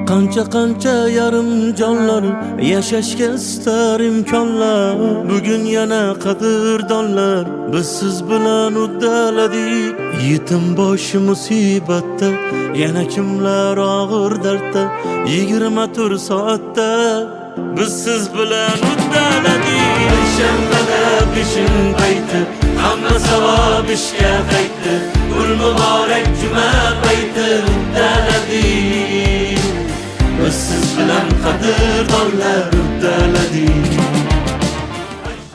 Qancha yarim jonlar yashashga istar imkonlar. Bugun yana qadrdonlar biz siz bilan uddaladik. Yetim boshi musibatda, yana kimlar og'ir dardda. 24 soatda biz siz bilan uddaladik. Shanbada peshin payti, hamma savob ishga qaytdi. Gul muborak juma payti uddaladik. Biz siz bilan qadrdonlar uddaladik.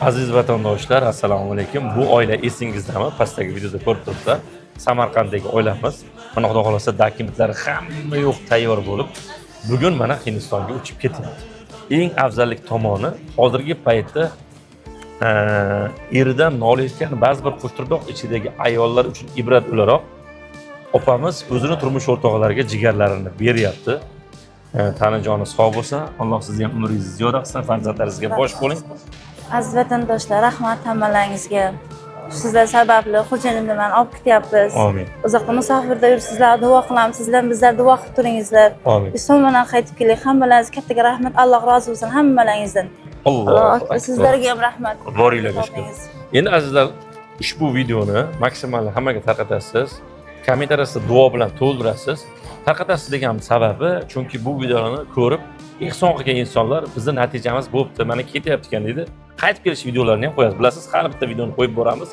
Aziz vatandoshlar, assalomu alaykum. Bu oila esingizdami? Pastdagi videoda ko'rib turibsizlar. Samarqanddagi oilamiz, mana xudo xolasa dokumentlari hamma yo'q tayyor bo'lib, bugun mana Hindistonga uchib ketyapti. Eng afzallik tomoni, hozirgi paytda eridan nolayotgan ba'zi bir qo'shtirdoq ichidagi ayollar uchun ibrat o'laroq opamiz o'zini turmush o'rtoqlariga jigarlarini beryapti. Tanajoni sog' bo'lsa, Alloh sizga ham umringizni ziyoda qilsin, farzandlaringizga bosh bo'ling. Aziz vatandoshlar, rahmat hammalaringizga. Sizlar sababli xo'jayinimni men olib ketyapmiz. Amin. Uzoqda musofirda yursizlar, duo qilamiz. Sizlar bizlar duo qilib turingizlar. Amin. Islom bilan qaytib keling. Hammalaringizga katta rahmat. Alloh rozi bo'lsin hammalaringizdan. Alloh akbar. Sizlarga ham rahmat. Boringlar ishga. Endi azizlar, ushbu videoni maksimal hammaga tarqatasiz. Kommentariyada duo bilan to'ldirasiz. Tarqatasiz degan sababi, chunki bu videoni ko'rib ehson qilgan insonlar bizning natijamiz bo'pti, mana ketyapti ekan deydi. Qaytib kelish videolarini ham qo'yasiz. Bilasiz, har bitta videoni qo'yib boramiz.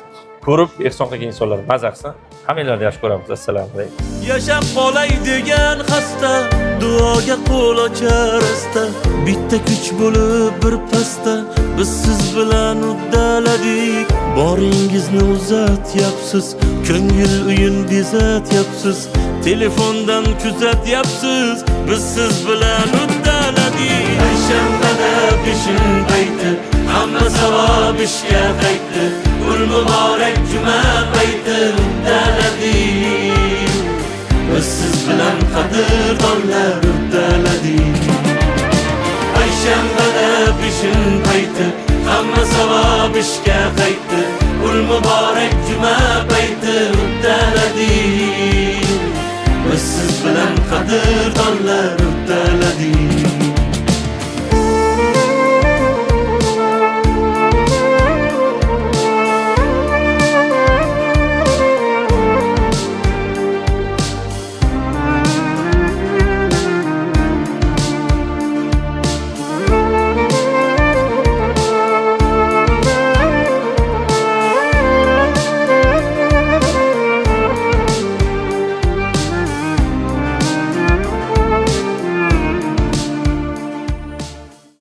Ko'rib ehson qilgan insonlar maza qilsin. Hammanglarni yaxshi ko'ramiz. Assalomu alaykum. Yashab qolay degan xasta, duoga qo'l ochar asta. Bitta kuch bo'lib bir pasta, biz siz bilan uddaladik. Boringizni uzatyapsiz, ko'ngil uyin bezatyapsiz. Telefondan kuzatyapsiz, biz siz bilan uddaladik. Shanbada peshin payti, hamma savob ishga qaytdi. Gul muborak juma payti uddaladik. Biz siz bilan qadrdonlar uddaladik. Shanbada peshin payti, hamma savob ishga qaytdi. Gul muborak juma payti uddaladik. Biz siz bilan qadrdonlar uddaladik.